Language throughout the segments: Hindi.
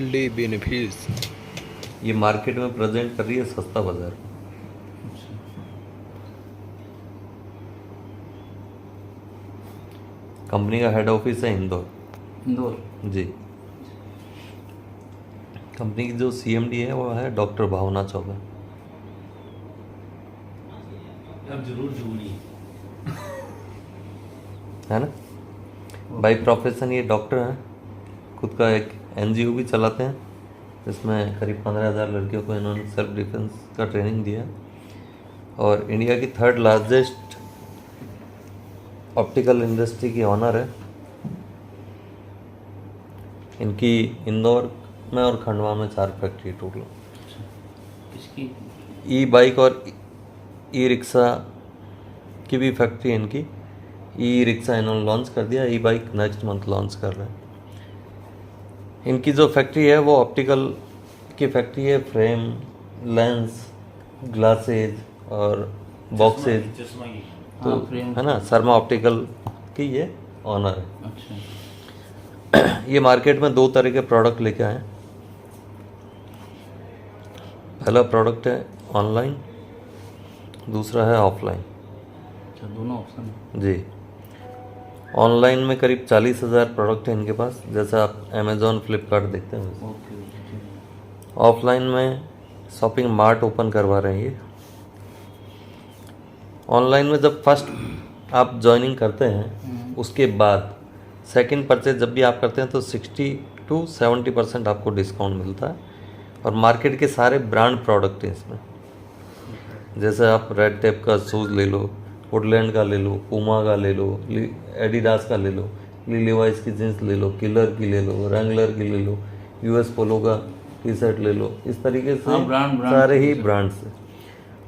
ले बेनिफिट्स। ये मार्केट में प्रेजेंट कर रही है सस्ता बाजार। कंपनी का हेड ऑफिस है इंदौर जी। कंपनी की जो सीएमडी है वो है डॉक्टर भावना चौबे। अब जरूर जोड़ी है ना। बाई प्रोफेशन ये डॉक्टर हैं, खुद का एक एनजीओ भी चलाते हैं। इसमें करीब 15,000 लड़कियों को इन्होंने सेल्फ डिफेंस का ट्रेनिंग दिया। और इंडिया की 3rd लार्जेस्ट ऑप्टिकल इंडस्ट्री की ऑनर है। इनकी इंदौर में और खंडवा में 4 फैक्ट्री टोटल। किसकी? ई बाइक और ई रिक्शा की भी फैक्ट्री है इनकी। ई रिक्शा इन्होंने लॉन्च कर दिया, ई बाइक नेक्स्ट मंथ लॉन्च कर रहे हैं। इनकी जो फैक्ट्री है वो ऑप्टिकल की फैक्ट्री है। फ्रेम, लेंस, ग्लासेज और बॉक्सेज चश्मा की। तो है ना। शर्मा ऑप्टिकल की ये ऑनर है। अच्छा। ये मार्केट में 2 तरह के प्रोडक्ट लेके आए। पहला प्रोडक्ट है ऑनलाइन, दूसरा है ऑफलाइन। अच्छा, दोनों ऑप्शन है जी। ऑनलाइन में करीब 40,000 प्रोडक्ट है इनके पास, जैसा आप अमेज़ॉन फ्लिपकार्ट देखते हैं वैसे। ओके। ऑफलाइन में शॉपिंग मार्ट ओपन करवा रहे हैं ये। ऑनलाइन में जब फर्स्ट आप ज्वाइनिंग करते हैं उसके बाद सेकंड परचेज जब भी आप करते हैं तो 60 to 70% आपको डिस्काउंट मिलता है। और मार्केट के सारे ब्रांड प्रोडक्ट हैं इसमें। जैसे आप रेड टेप का शूज़ ले लो, वुडलैंड का ले लो, पूमा का ले लो, एडिडास का ले लो, लीवाइस की जींस ले लो, किलर की ले लो, रैंगलर की ले लो, यूएस पोलो का टी शर्ट ले लो। इस तरीके से ब्रांड सारे ही ब्रांड्स हैं।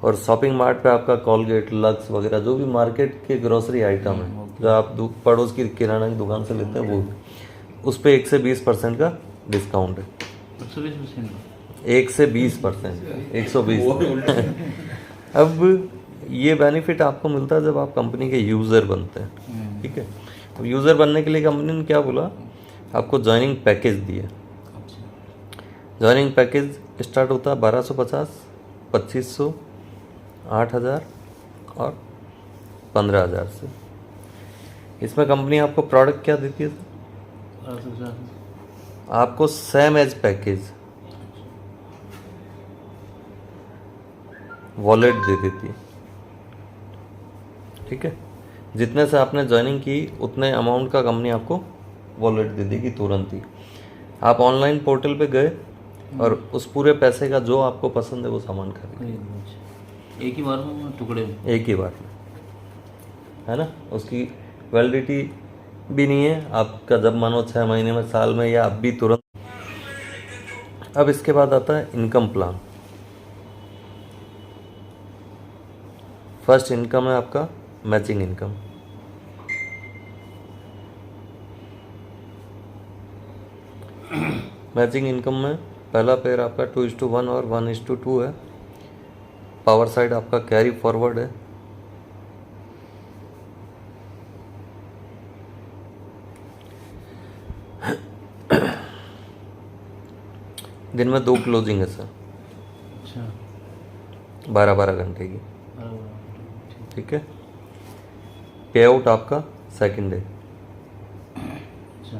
और शॉपिंग मार्ट पे आपका कॉलगेट, लक्स वगैरह जो भी मार्केट के ग्रोसरी आइटम है जो आप पड़ोस की किराना की दुकान से लेते हैं वो, उस पर 1 से 20% का डिस्काउंट है। 1 से 20%, 120। अब ये बेनिफिट आपको मिलता है जब आप कंपनी के यूज़र बनते हैं। ठीक है। अब यूज़र बनने के लिए कंपनी ने क्या बोला, आपको ज्वाइनिंग पैकेज दिया। ज्वाइनिंग पैकेज स्टार्ट होता है 1250, 2500, 8,000 और 15,000 से। इसमें कंपनी आपको प्रोडक्ट क्या देती है? आपको सेम एज पैकेज वॉलेट दे देती है। ठीक है। जितने से आपने ज्वाइनिंग की उतने अमाउंट का कंपनी आपको वॉलेट दे देगी तुरंत ही। आप ऑनलाइन पोर्टल पे गए और उस पूरे पैसे का जो आपको पसंद है वो सामान खरीद। एक ही बार में टुकड़े में? एक ही बार में, है ना। उसकी वैलिडिटी भी नहीं है, आपका जब मानो 6 महीने में, साल में, या अब भी तुरंत। अब इसके बाद आता है इनकम प्लान। फर्स्ट इनकम है आपका मैचिंग इनकम। मैचिंग इनकम में पहला पेयर आपका 2:1 और 1:2 है। पावर साइड आपका कैरी फॉरवर्ड है। दिन में 2 क्लोजिंग है सर। अच्छा। 12-12 घंटे की। ठीक है। पे आउट आपका सेकंड डे। अच्छा,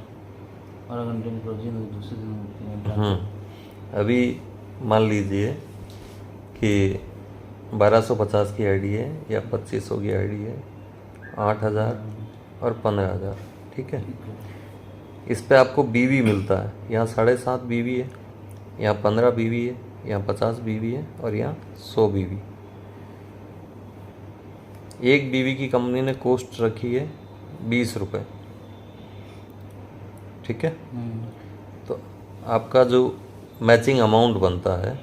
12 घंटे में क्लोजिंग दूसरे दिन होती है। अभी मान लीजिए कि 1250 की आईडी है या 2500 की आईडी है, 8,000 और 15,000। ठीक है। इस पे आपको बीवी मिलता है। यहाँ 7.5 बीवी है, यहाँ 15 बीवी है, यहाँ 50 बीवी है और यहाँ 100 बीवी। एक बीवी की कंपनी ने कॉस्ट रखी है 20 रुपये। ठीक है। तो आपका जो मैचिंग अमाउंट बनता है,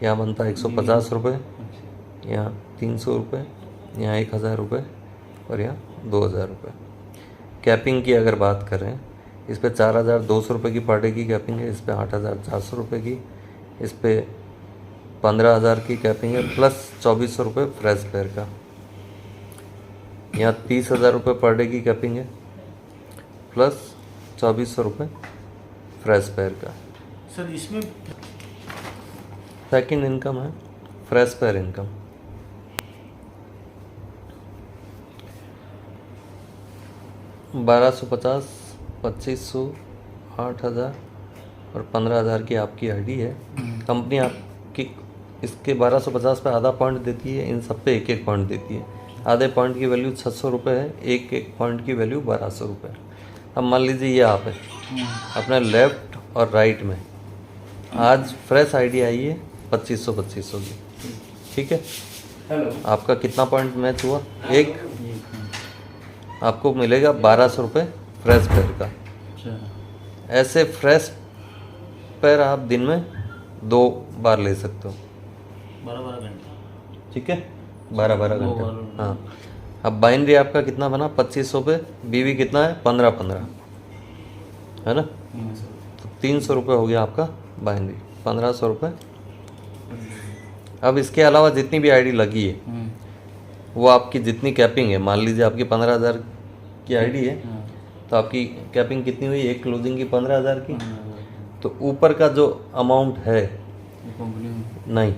यहाँ बनता है 150 रुपये, यहाँ 300 रुपये, यहाँ 1,000 रुपये और यहाँ 2,000 रुपये। कैपिंग की अगर बात करें, इस पे 4,200 रुपये की पर डे की कैपिंग है, इस पे 8,400 रुपये की, इस पे 15,000 की कैपिंग है, प्लस 2,400 रुपये फ्रेश पेयर का। यहाँ 30,000 रुपये पर डे की कैपिंग है, प्लस 2,400 रुपये फ्रेश पेयर का। सर इसमें सेकंड इनकम है फ्रेश पेयर इनकम। $1250, $2500, $8000 और $15,000 की आपकी आईडी है। कंपनी आपकी इसके 1250 पे आधा पॉइंट देती है, इन सब पे एक एक पॉइंट देती है। आधे पॉइंट की वैल्यू 600 रुपये है, एक एक पॉइंट की वैल्यू 1200 रुपये। अब मान लीजिए ये आप है अपने लेफ्ट और राइट में, आज फ्रेश आईडी आई है 2500 की, ठीक है। हेलो आपका कितना पॉइंट मैच हुआ? एक। आपको मिलेगा 1200 रुपये फ्रेश पेयर का। अच्छा ऐसे फ्रेश पेयर आप दिन में 2 बार ले सकते हो, 12 घंटे। ठीक है, 12 दो घंटे। बार। हाँ, अब बाइनरी आपका कितना बना? 2500 पे बीवी कितना है? 15 है ना, तो 300 रुपये हो गया आपका बाइनरी, 1500 रुपये। अब इसके अलावा जितनी भी आईडी लगी है वो आपकी जितनी कैपिंग है, मान लीजिए आपकी 15,000 की आईडी है तो आपकी कैपिंग कितनी हुई? एक क्लोजिंग की 15,000 की। तो ऊपर का जो अमाउंट है कंपनी में नहीं,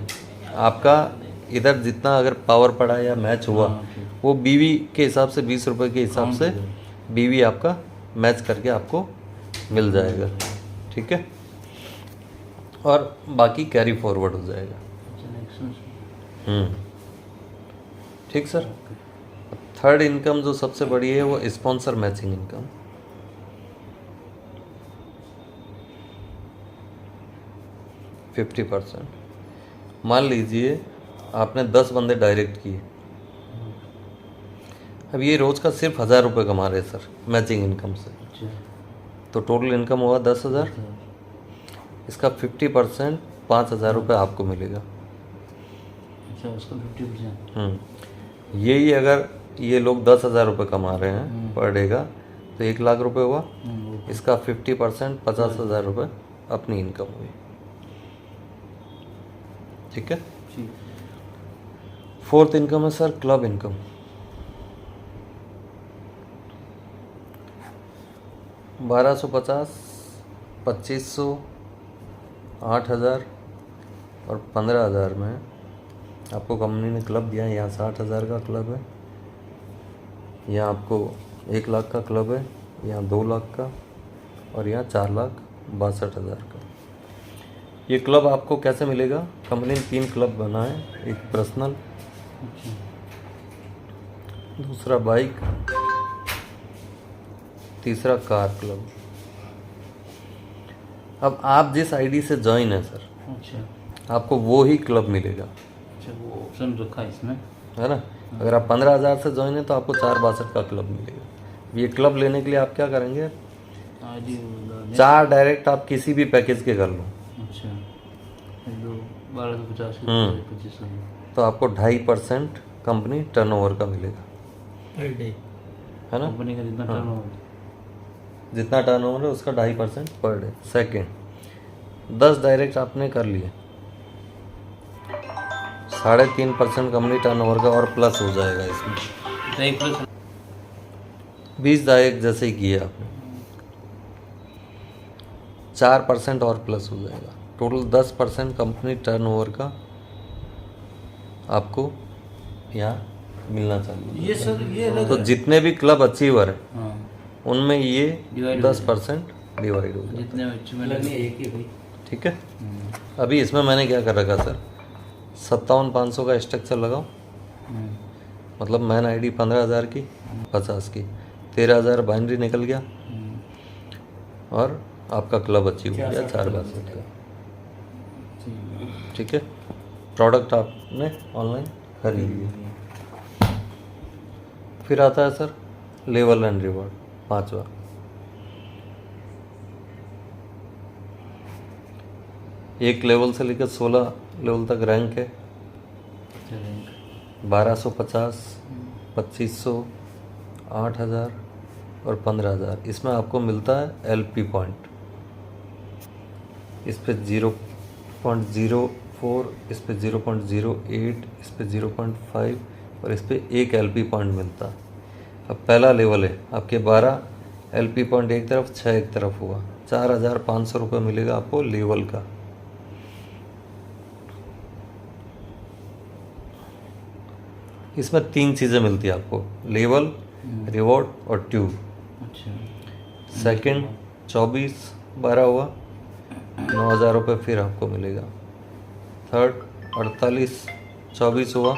आपका इधर जितना अगर पावर पड़ा या मैच हुआ वो बीवी के हिसाब से 20 रुपये के हिसाब से बीवी आपका मैच करके आपको मिल जाएगा, ठीक है, और बाकी कैरी फॉरवर्ड हो जाएगा। ठीक सर। थर्ड इनकम जो सबसे बड़ी है वो स्पॉन्सर मैचिंग इनकम। %50। मान लीजिए आपने 10 बंदे डायरेक्ट किए, अब ये रोज़ का सिर्फ 1000 रुपये कमा रहे सर मैचिंग इनकम से, तो टोटल इनकम हुआ 10,000। इसका 50% 5,000 रुपये आपको मिलेगा। अच्छा उसका 50%। यही अगर ये लोग 10,000 रुपये कमा रहे हैं पर डे का तो 1,00,000 रुपये हुआ। इसका 50% 50,000 रुपये अपनी इनकम हुई, ठीक है। फोर्थ इनकम है सर क्लब इनकम। $1250, $2500, $8,000 और $15,000 में आपको कंपनी ने क्लब दिया है। यहाँ 60,000 का क्लब है, यहाँ आपको 1,00,000 का क्लब है, यहाँ 2,00,000 का और यहाँ 4,62,000 का। ये क्लब आपको कैसे मिलेगा? कंपनी ने 3 क्लब बनाए, एक पर्सनल, दूसरा बाइक, तीसरा कार क्लब। अब आप जिस आईडी से ज्वाइन है सर, अच्छा आपको वो ही क्लब मिलेगा, अच्छा वो ऑप्शन रखा है इसमें, है ना। अगर आप 15,000 से ज्वाइन है तो आपको 4,62 का क्लब मिलेगा। ये क्लब लेने के लिए आप क्या करेंगे? आईडी 4 डायरेक्ट आप किसी भी पैकेज के कर लो, अच्छा 1250 2500 तो आपको 2.5% कंपनी टर्नओवर का मिलेगा, पर डे, है ना। कंपनी का जितना टर्नओवर जितना टर्नओवर है उसका 2.5% पर डे। सेकेंड, 10 डायरेक्ट आपने कर लिए, 3.5% कंपनी टर्नओवर का और प्लस हो जाएगा इसमें। प्लस 20 डायरेक्ट जैसे ही किए आपने 4% और प्लस हो जाएगा, टोटल 10% कंपनी टर्नओवर का आपको यहाँ मिलना चाहिए। ये सर ये अलग तो जितने भी क्लब अचीवर है हाँ उनमें ये Divide हो 10% डिवाइड हो जाए, जितने अचीवमेंट नहीं एक ही भाई ठीक है। अभी इसमें मैंने क्या कर रखा सर, 57,500 का स्ट्रक्चर लगाओ, मतलब मैन आईडी 15,000 की, 50 की, 13,000 बाइनरी निकल गया और आपका क्लब अचीव हो गया 4,62 का, ठीक है। प्रोडक्ट आपने ऑनलाइन खरीद लिया। फिर आता है सर लेवल एंड रिवॉर्ड, 5वां। एक लेवल से लेकर 16 लेवल तक रैंक है। 1250, 2500, 8,000 और 15,000। इसमें आपको मिलता है LP पॉइंट। इस पे 0.04, इस पे 0.08, इस पे 0.5 और इस पे 1 LP पॉइंट मिलता है। अब पहला लेवल है आपके 12 LP पॉइंट एक तरफ, 6 एक तरफ हुआ, 4,500 रुपये मिलेगा आपको लेवल का। इसमें 3 चीज़ें मिलती है आपको, लेवल, रिवॉर्ड और ट्यूब। अच्छा। सेकंड 24 12 हुआ 9,000 रुपये फिर आपको मिलेगा। थर्ड 48 24 हुआ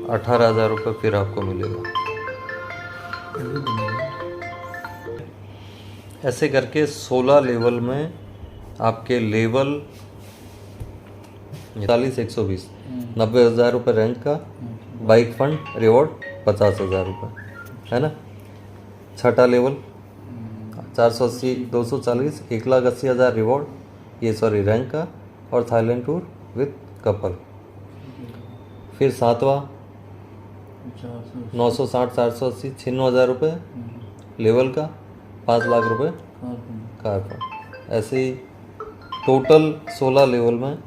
18,000 रुपये फिर आपको मिलेगा। ऐसे करके 16 लेवल में आपके लेवल 40,120 90,000 रुपये रैंक का, बाइक फंड रिवॉर्ड 50,000 रुपये है ना। छठा लेवल 480 240 1,80,000 रिवॉर्ड, ये सॉरी रैंक का, और थाईलैंड टूर विथ कपल। फिर सातवां 960 480 96,000 रुपये लेवल का, 5 लाख रुपये कार फंड। ऐसे ही टोटल 16 लेवल में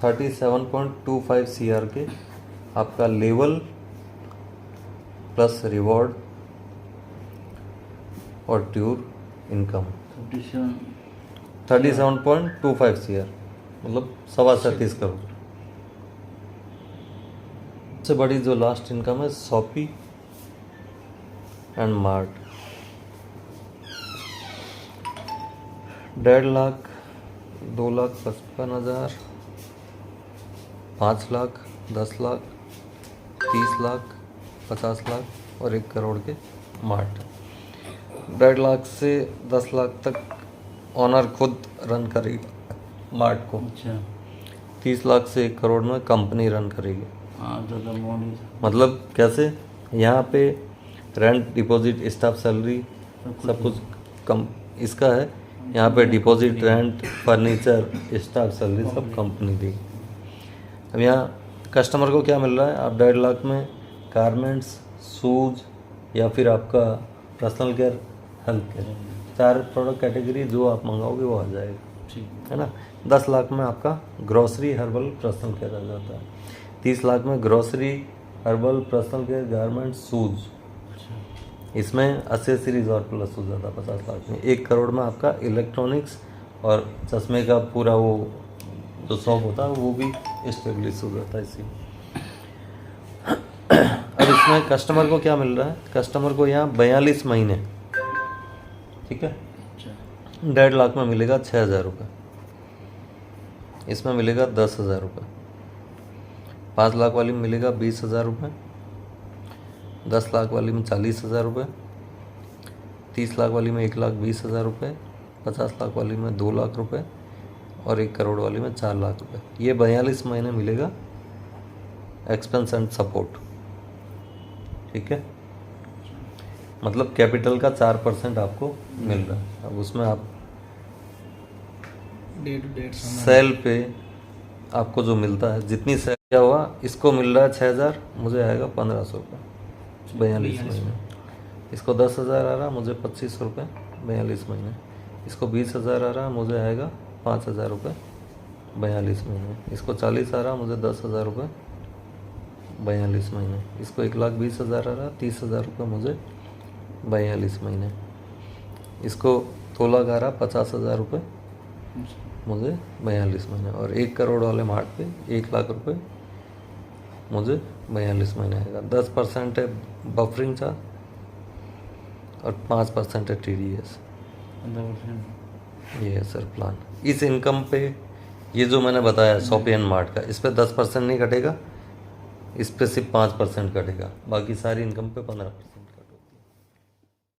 37.25 CR के आपका लेवल प्लस रिवॉर्ड और टूर इनकम 37.25 CR, मतलब 37.5 करोड़। सबसे बड़ी जो लास्ट इनकम है shoppe and mart, 1.5 lakh, 2,55,000, 5 lakh, 10 lakh, 30 lakh, 50 lakh और 1 करोड़ के मार्ट। 1.5 लाख से 10 लाख तक ऑनर खुद रन करेगा मार्ट को। अच्छा। 30 लाख से 1 करोड़ में कंपनी रन करेगी। हाँ, ज़्यादा अमाउंट मतलब कैसे, यहाँ पे रेंट, डिपॉजिट, स्टाफ सैलरी सब कुछ कम इसका है। यहाँ पे deposit, rent, furniture, staff salary सब कंपनी दी। अब यहाँ कस्टमर को क्या मिल रहा है, आप 1.5 लाख में गारमेंट्स, शूज या फिर आपका personal care, health care, 4 product category जो आप मंगाओगे वो आ जाएगा, ठीक है ना। 10 लाख में आपका ग्रोसरी, हर्बल, पर्सनल केयर आ जाता है। 30 लाख में grocery, herbal, personal care, garments, shoes. इसमें एसेसरीज और प्लस हो जाता है 50 लाख में। 1 करोड़ में आपका इलेक्ट्रॉनिक्स और चश्मे का पूरा वो जो शॉप होता है वो भी इस्टेब्लिश हो जाता है इसी। अब इसमें कस्टमर को क्या मिल रहा है, कस्टमर को यहाँ 42 महीने, ठीक है। 1.5 लाख में मिलेगा 6,000 रुपये, इसमें मिलेगा 10,000 रुपये। 5 लाख वाली में मिलेगा 20,000 रुपये, 10 लाख वाली में 40,000 रुपये, 30 लाख वाली में 1,20,000 रुपये, 50 लाख वाली में 2 लाख रुपये और 1 करोड़ वाली में 4 लाख रुपये। ये 42 महीने मिलेगा एक्सपेंस एंड सपोर्ट, ठीक है। मतलब कैपिटल का 4% आपको मिल रहा है। अब उसमें आप सेल पे आपको जो मिलता है, जितनी सेल क्या हुआ, इसको मिल रहा है 6,000, मुझे आएगा 1,500 रुपये 42 महीने। इसको 10,000 आ रहा, मुझे 2,500 रुपये 42 महीने। इसको 20,000 आ रहा, मुझे आएगा 5,000 रुपये 42 महीने। इसको 40 आ रहा, मुझे 10,000 रुपये 42 महीने। इसको 1,20,000 आ रहा, 30,000 रुपये मुझे 42 महीने। इसको 2 लाख आ रहा, 50,000 रुपये मुझे 42 महीने। और 1 करोड़ वाले मार्ट पे 1 लाख रुपये मुझे 42 महीने आएगा। 10% है बफरिंग चार्ज और 5% है TDS। ये है सर प्लान। इस इनकम पे ये जो मैंने बताया शॉपी एंड मार्ट का, इस पे 10% नहीं कटेगा, इस पे सिर्फ 5% कटेगा, बाकी सारी इनकम पे 15%।